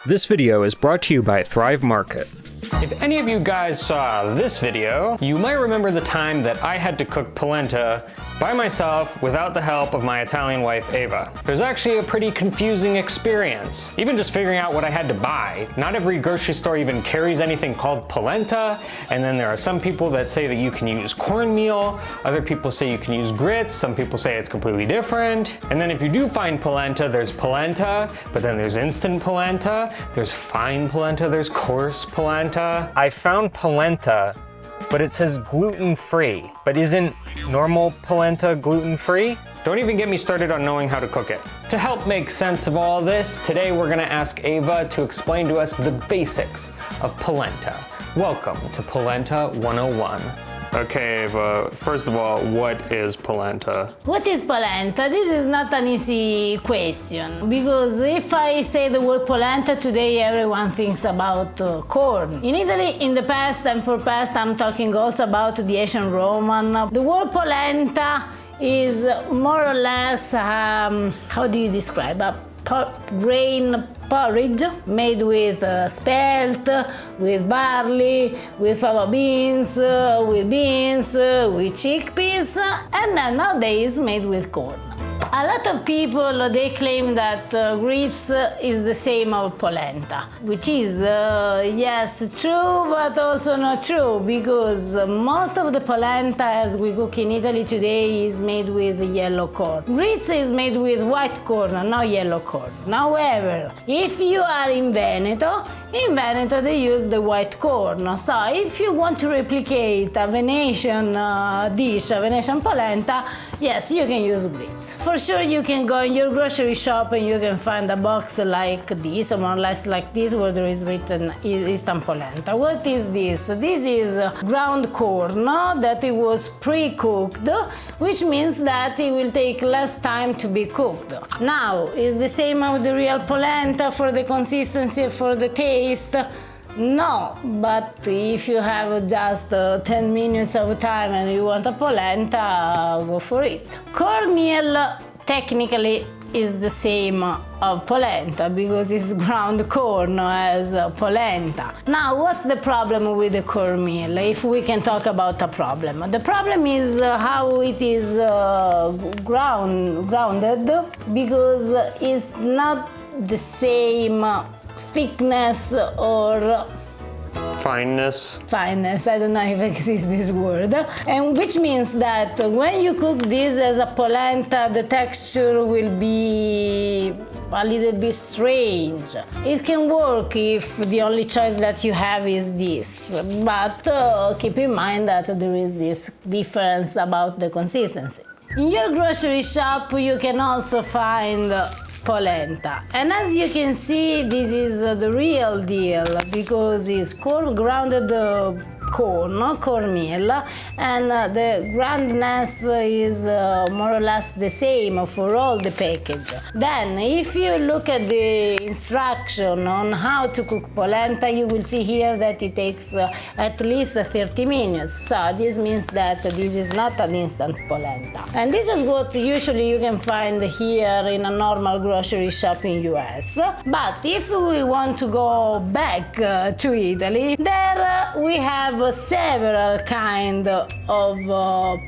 This video is brought to you by Thrive Market. If any of you guys saw this video, you might remember the time that I had to cook polenta by myself without the help of my Italian wife, Ava. It was actually a pretty confusing experience. Even just figuring out what I had to buy. Not every grocery store even carries anything called polenta, and then there are some people that say that you can use cornmeal, other people say you can use grits, some people say it's completely different. And then if you do find polenta, there's polenta, but then there's instant polenta, there's fine polenta, there's coarse polenta. I found polenta, but it says gluten-free. But isn't normal polenta gluten-free? Don't even get me started on knowing how to cook it. To help make sense of all this, today we're gonna ask Ava to explain to us the basics of polenta. Welcome to Polenta 101. Okay, Ava, first of all, what is polenta? What is polenta? This is not an easy question, because if I say the word polenta today, everyone thinks about corn. In Italy, in the past, and for past, I'm talking also about the ancient Roman. The word polenta is more or less, how do you describe? A grain porridge made with spelt, with barley, with fava beans, with chickpeas, and then nowadays made with corn. A lot of people, they claim that grits is the same of polenta, which is, yes, true, but also not true, because most of the polenta as we cook in Italy today is made with yellow corn. Grits is made with white corn, not yellow corn. However, if you are in Veneto they use the white corn. So if you want to replicate a Venetian dish, a Venetian polenta, yes, you can use grits. For sure, you can go in your grocery shop and you can find a box like this, or more or less like this, where there is written instant polenta. What is this? This is ground corn that it was pre-cooked, which means that it will take less time to be cooked. Now, is the same of the real polenta for the consistency, for the taste? No, but if you have just 10 minutes of time and you want a polenta, go for it. Cornmeal technically is the same of polenta because it's ground corn as polenta. Now, what's the problem with the cornmeal? If we can talk about a problem. The problem is how it is grounded, because it's not the same thickness or Fineness, I don't know if exists this word, and which means that when you cook this as a polenta, the texture will be a little bit strange. It can work if the only choice that you have is this, but keep in mind that there is this difference about the consistency. In your grocery shop, you can also find polenta, and as you can see, this is the real deal, because it's grounded cornmeal, and the groundness is more or less the same for all the package. Then, if you look at the instruction on how to cook polenta, you will see here that it takes at least 30 minutes. So this means that this is not an instant polenta. And this is what usually you can find here in a normal grocery shop in US. But if we want to go back to Italy, there we have several kind of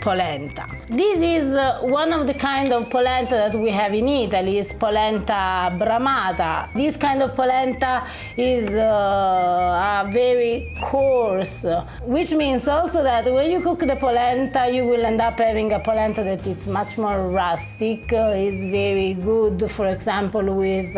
polenta. This is one of the kind of polenta that we have in Italy, is polenta bramata. This kind of polenta is a very coarse, which means also that when you cook the polenta, you will end up having a polenta that is much more rustic, is very good, for example, with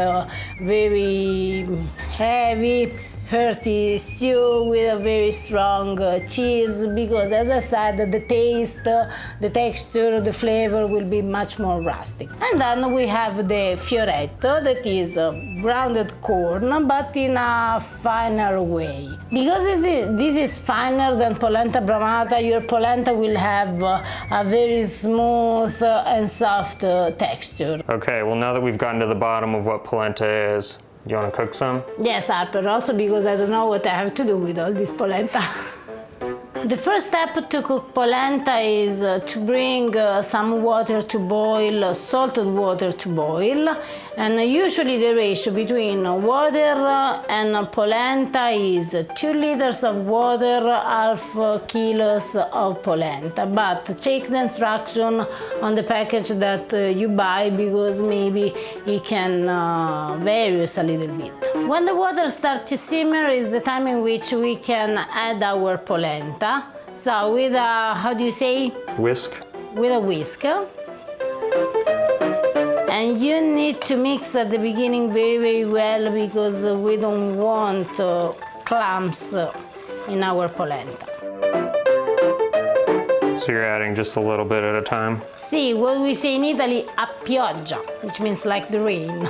very heavy, hearty stew with a very strong cheese, because, as I said, the taste, the texture, the flavor will be much more rustic. And then we have the fioretto, that is grounded corn, but in a finer way. Because this is finer than polenta bramata, your polenta will have a very smooth and soft texture. Okay, well, now that we've gotten to the bottom of what polenta is, you want to cook some? Yes, Harper, also because I don't know what I have to do with all this polenta. The first step to cook polenta is to bring some water to boil, salted water to boil, And usually the ratio between water and polenta is 2 liters of water, half kilos of polenta. But check the instruction on the package that you buy, because maybe it can vary a little bit. When the water starts to simmer is the time in which we can add our polenta. So with a, how do you say? Whisk. With a whisk. And you need to mix at the beginning very, very well, because we don't want clumps in our polenta. So you're adding just a little bit at a time? Sì, what we say in Italy, a pioggia, which means like the rain.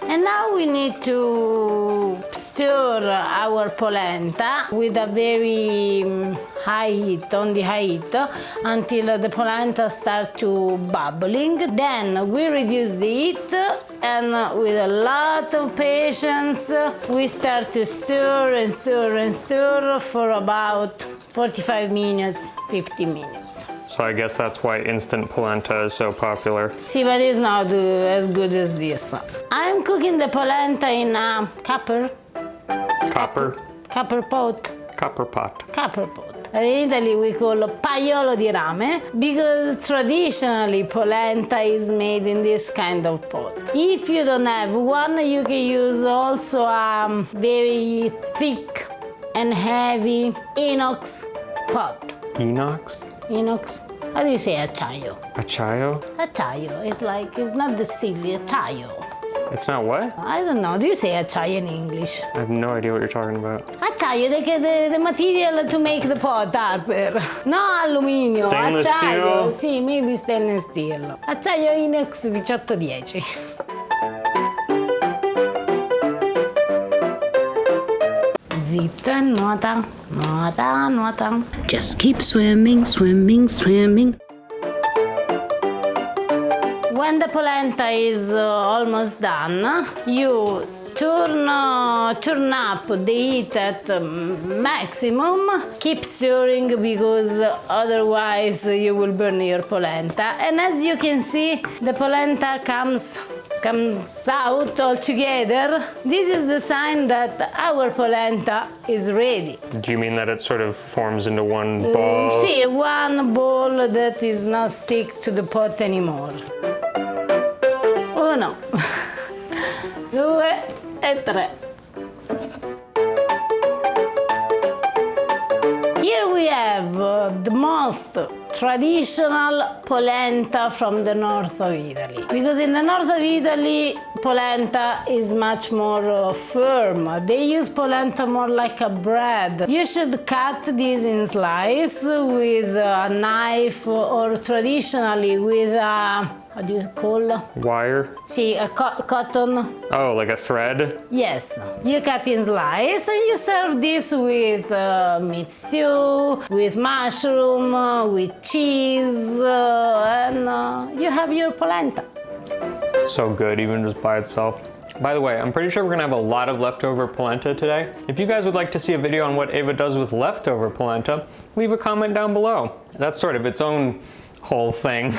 And now we need to stir our polenta with a very high heat, on the high heat, until the polenta start to bubbling. Then we reduce the heat, and with a lot of patience, we start to stir and stir and stir for about 45 minutes, 50 minutes. So I guess that's why instant polenta is so popular. See, but it's not as good as this. I'm cooking the polenta in a copper pot. Copper pot. Copper pot. In Italy we call paiolo di rame, because traditionally polenta is made in this kind of pot. If you don't have one, you can use also a very thick and heavy inox pot. Inox? Inox? How do you say acciaio? Acciaio? Acciaio. It's like, it's not the silly, acciaio. It's not what? I don't know. Do you say acciaio in English? I have no idea what you're talking about. Acciaio, the material to make the pot, Harper. No, alluminio. Stainless acciaio. steel? Sì, maybe stainless steel. Acciaio inox 1810. Zitta, nuota, nuota, nuota. Just keep swimming, swimming, swimming. When the polenta is almost done, you turn up the heat at maximum. Keep stirring, because otherwise you will burn your polenta. And as you can see, the polenta comes out all together. This is the sign that our polenta is ready. Do you mean that it sort of forms into one ball? See, one ball that is not stick to the pot anymore. Uno, due e tre. Here we have the most traditional polenta from the north of Italy. Because in the north of Italy, polenta is much more firm. They use polenta more like a bread. You should cut this in slice with a knife, or traditionally with a, how do you call? Wire? See, a cotton. Oh, like a thread? Yes. You cut in slice and you serve this with meat stew, with mushroom, with cheese, and you have your polenta. So good, even just by itself. By the way, I'm pretty sure we're gonna have a lot of leftover polenta today. If you guys would like to see a video on what Eva does with leftover polenta, leave a comment down below. That's sort of its own whole thing.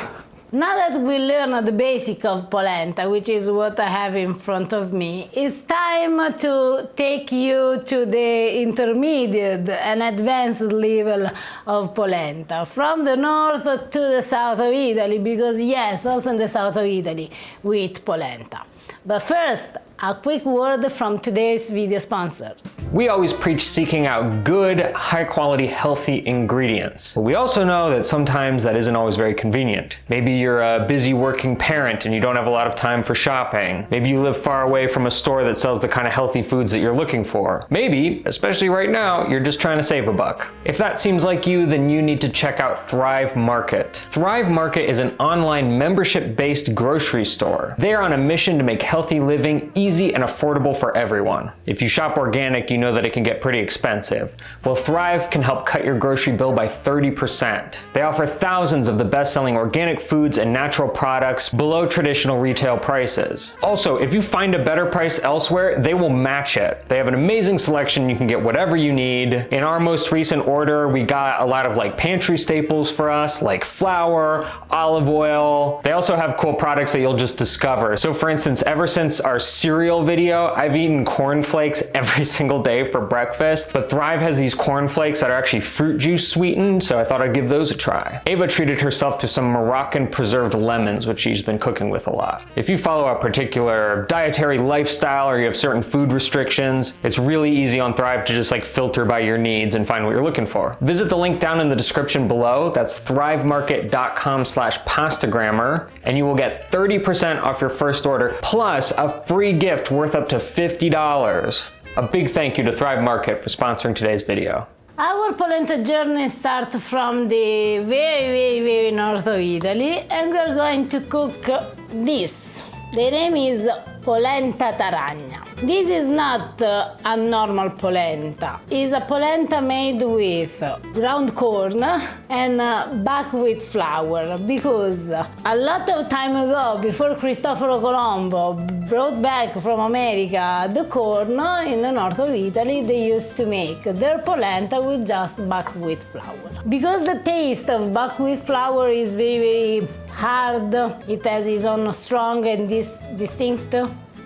Now that we learned the basic of polenta, which is what I have in front of me, it's time to take you to the intermediate and advanced level of polenta, from the north to the south of Italy, because yes, also in the south of Italy we eat polenta. But first, a quick word from today's video sponsor. We always preach seeking out good, high-quality, healthy ingredients. But we also know that sometimes that isn't always very convenient. Maybe you're a busy working parent and you don't have a lot of time for shopping. Maybe you live far away from a store that sells the kind of healthy foods that you're looking for. Maybe, especially right now, you're just trying to save a buck. If that seems like you, then you need to check out Thrive Market. Thrive Market is an online membership-based grocery store. They are on a mission to make healthy living easy and affordable for everyone. If you shop organic, you know know that it can get pretty expensive. Well, Thrive can help cut your grocery bill by 30%. They offer thousands of the best-selling organic foods and natural products below traditional retail prices. Also, if you find a better price elsewhere, they will match it. They have an amazing selection. You can get whatever you need. In our most recent order, we got a lot of like pantry staples for us, like flour, olive oil. They also have cool products that you'll just discover. So for instance, ever since our cereal video, I've eaten cornflakes every single day for breakfast, but Thrive has these cornflakes that are actually fruit juice sweetened, so I thought I'd give those a try. Ava treated herself to some Moroccan preserved lemons, which she's been cooking with a lot. If you follow a particular dietary lifestyle or you have certain food restrictions, it's really easy on Thrive to just like filter by your needs and find what you're looking for. Visit the link down in the description below. That's thrivemarket.com/pastagrammar, and you will get 30% off your first order, plus a free gift worth up to $50. A big thank you to Thrive Market for sponsoring today's video. Our polenta journey starts from the very north of Italy, and we're going to cook this. The name is Polenta Taragna. This is not a normal polenta. It's a polenta made with ground corn and baked with flour, because a lot of time ago, before Cristoforo Colombo brought back from America the corn, in the north of Italy they used to make their polenta with just baked with flour. Because the taste of baked with flour is very hard, it has its own strong and distinct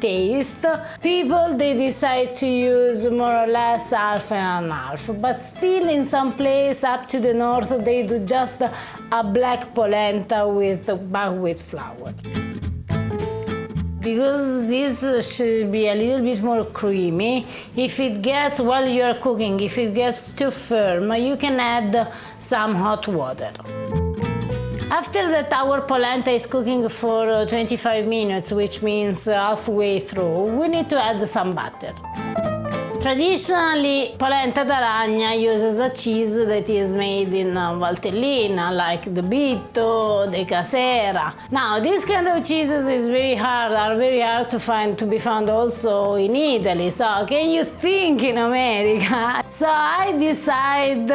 taste, people they decide to use more or less half and half, but still in some place up to the north they do just a black polenta baked with flour. Because this should be a little bit more creamy, if it gets, while you are cooking, if it gets too firm, you can add some hot water. After that, our polenta is cooking for 25 minutes, which means halfway through, we need to add some butter. Traditionally, Polenta Taragna uses a cheese that is made in Valtellina, like the Bitto, the Casera. Now, this kind of cheeses are very hard to be found also in Italy. So, can you think in America? So, I decided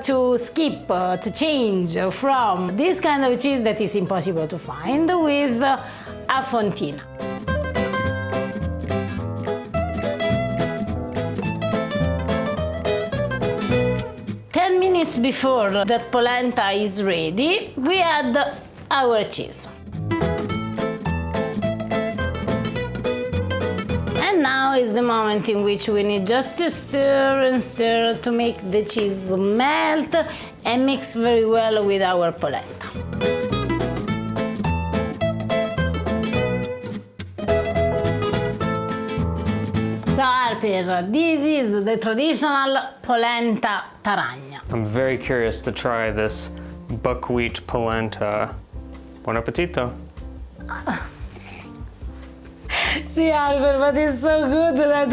to skip, to change from this kind of cheese that is impossible to find with a fontina. 10 minutes before that polenta is ready, we add our cheese. And now is the moment in which we need just to stir and stir to make the cheese melt and mix very well with our polenta. So Harper, this is the traditional Polenta Taragna. I'm very curious to try this buckwheat polenta. Buon appetito. See Harper, but it's so good that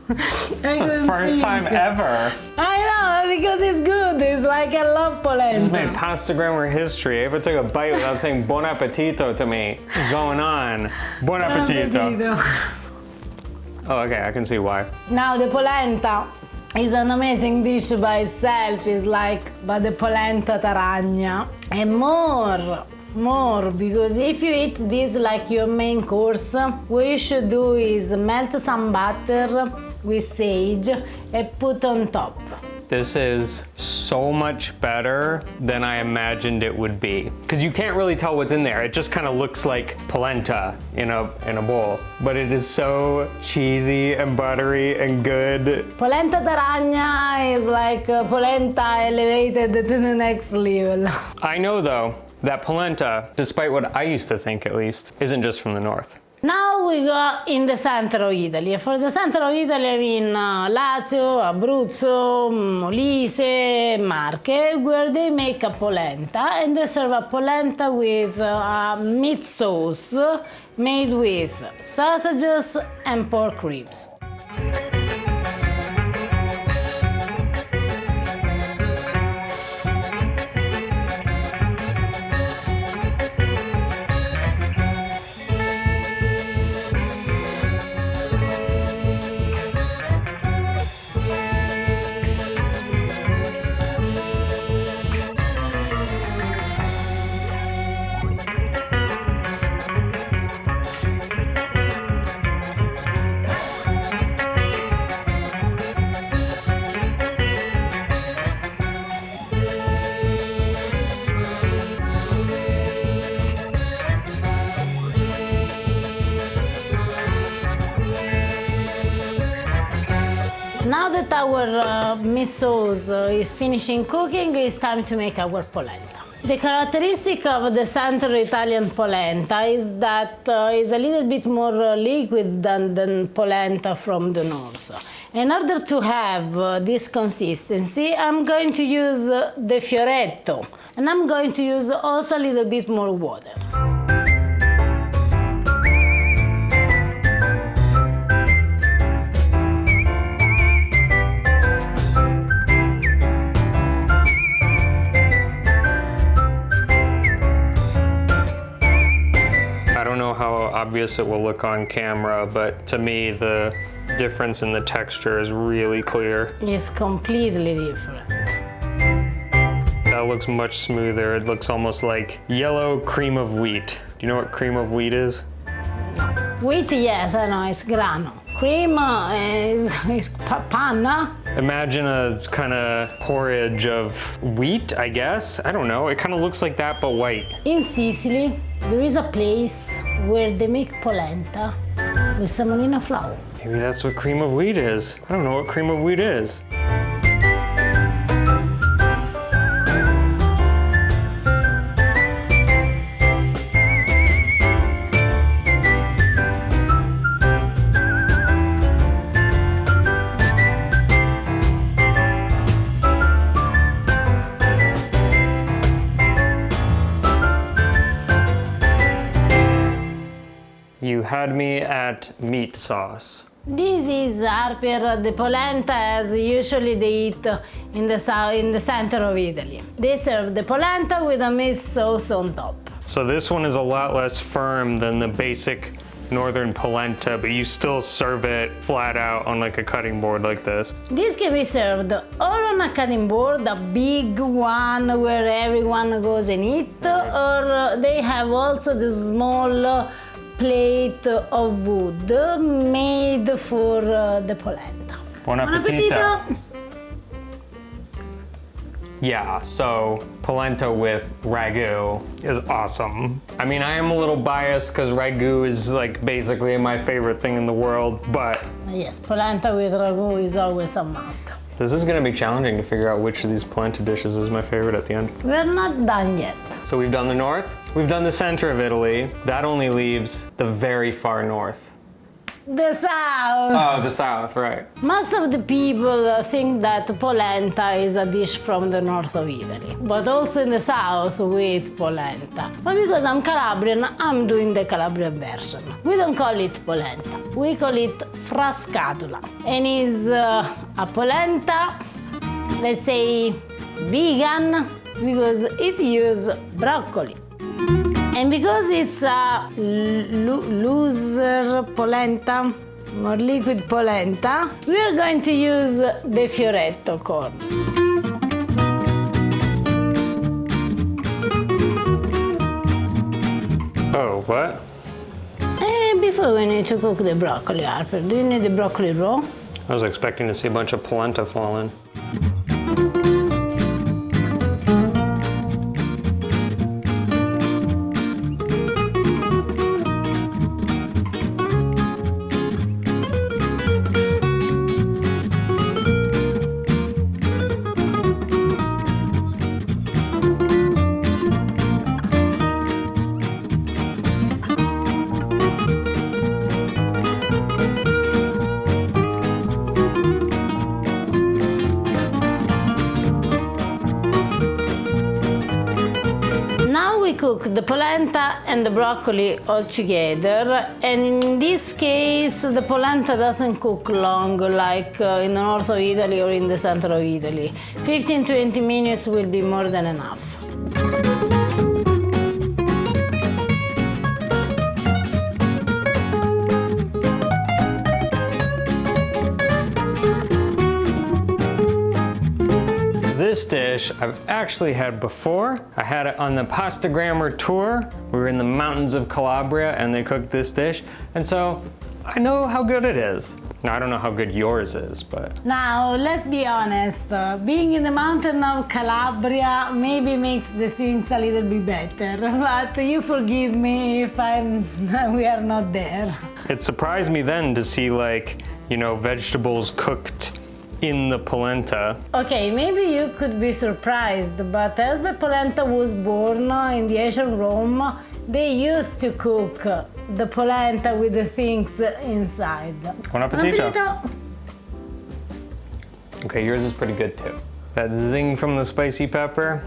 It's the first time ever. I know, because it's good. It's like I love polenta. This made pasta grammar history. Ava took a bite without saying buon appetito to me. What's going on? Buon appetito. Oh, okay, I can see why. Now the polenta is an amazing dish by itself. It's like, but the Polenta Taragna and more, because if you eat this like your main course, what you should do is melt some butter with sage and put on top. This is so much better than I imagined it would be. Because you can't really tell what's in there. It just kind of looks like polenta in a bowl. But it is so cheesy and buttery and good. Polenta Taragna is like polenta elevated to the next level. I know though, that polenta, despite what I used to think at least, isn't just from the north. Now we go in the center of Italy. For the center of Italy, I mean Lazio, Abruzzo, Molise, Marche, where they make a polenta and they serve a polenta with a meat sauce made with sausages and pork ribs. Now that our meat sauce is finishing cooking, it's time to make our polenta. The characteristic of the Central Italian polenta is that it's a little bit more liquid than polenta from the north. In order to have this consistency, I'm going to use the fioretto, and I'm going to use also a little bit more water. I don't know how obvious it will look on camera, but to me the difference in the texture is really clear. It's completely different. That looks much smoother. It looks almost like yellow cream of wheat. Do you know what cream of wheat is? Wheat, yes, I know, it's grano. Cream is panna. Imagine a kind of porridge of wheat, I guess. I don't know. It kind of looks like that, but white. In Sicily, there is a place where they make polenta with semolina flour. Maybe that's what cream of wheat is. I don't know what cream of wheat is. You had me at meat sauce. This is Harper, the polenta as usually they eat in the center of Italy. They serve the polenta with a meat sauce on top. So this one is a lot less firm than the basic northern polenta, but you still serve it flat out on like a cutting board like this. This can be served or on a cutting board, a big one where everyone goes and eat, or they have also the small plate of wood made for the polenta. Buon appetito! Yeah, so polenta with Ragù is awesome. I mean, I am a little biased because Ragù is like basically my favorite thing in the world, but... Yes, polenta with Ragù is always a must. This is gonna be challenging to figure out which of these polenta dishes is my favorite at the end. We're not done yet. So we've done the north, we've done the center of Italy. That only leaves the very far north. The south! Oh, the south, right. Most of the people think that polenta is a dish from the north of Italy, but also in the south we eat polenta. But because I'm Calabrian, I'm doing the Calabrian version. We don't call it polenta, we call it Frascatula. And it's a polenta, let's say vegan, because it uses broccoli. And because it's a looser polenta, more liquid polenta, we are going to use the fioretto corn. Oh, what? And before we need to cook the broccoli, Harper, do you need the broccoli raw? I was expecting to see a bunch of polenta fall in. Cook the polenta and the broccoli all together, and in this case the polenta doesn't cook long like in the north of Italy or in the center of Italy. 15-20 minutes will be more than enough. This dish I've actually had before. I had it on the Pasta Grammar tour. We were in the mountains of Calabria and they cooked this dish. And so I know how good it is. Now I don't know how good yours is, but... Now, let's be honest. Being in the mountain of Calabria maybe makes the things a little bit better. But you forgive me if we are not there. It surprised me then to see, like, you know, vegetables cooked in the polenta. Okay, maybe you could be surprised, but as the polenta was born in the ancient Rome, they used to cook the polenta with the things inside. Buon appetito. Okay, yours is pretty good too. That zing from the spicy pepper.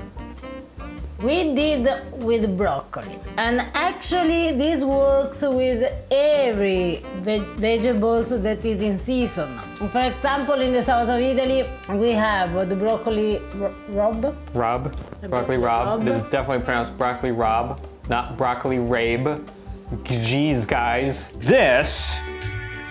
We did with broccoli, and actually this works with every vegetables that is in season. For example, in the south of Italy, we have the broccoli rob. Broccoli rob. This is definitely pronounced broccoli rob, not broccoli rabe. Jeez, guys. This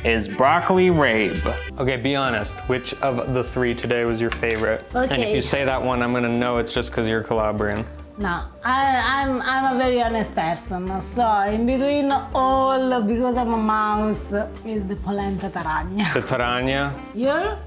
is broccoli rabe. Okay, be honest, which of the three today was your favorite? Okay. And if you say that one, I'm gonna know it's just because you're Calabrian. No, I'm a very honest person, so in between all, because I'm a mouse, is the Polenta Taragna. The Taragna. You're?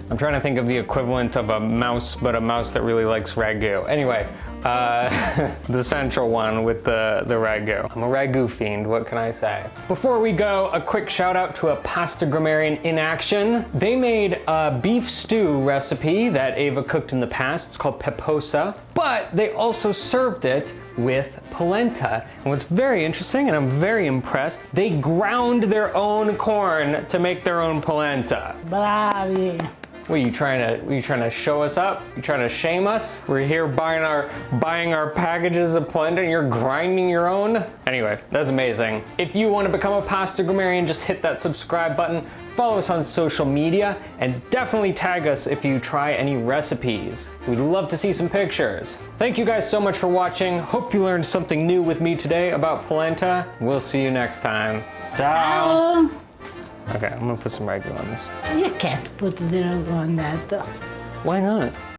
I'm trying to think of the equivalent of a mouse, but a mouse that really likes Ragù. Anyway, the central one with the Ragù. I'm a Ragù fiend, what can I say? Before we go, a quick shout out to a pasta grammarian in action. They made a beef stew recipe that Ava cooked in the past. It's called peposa, but they also served it with polenta. And what's very interesting, and I'm very impressed, they ground their own corn to make their own polenta. Bravi. What, you trying to show us up? You trying to shame us? We're here buying our packages of polenta and you're grinding your own? Anyway, that's amazing. If you want to become a pasta grammarian, just hit that subscribe button, follow us on social media, and definitely tag us if you try any recipes. We'd love to see some pictures. Thank you guys so much for watching. Hope you learned something new with me today about polenta. We'll see you next time. Ciao. Okay, I'm gonna put some Ragù on this. You can't put the Ragù on that. Why not?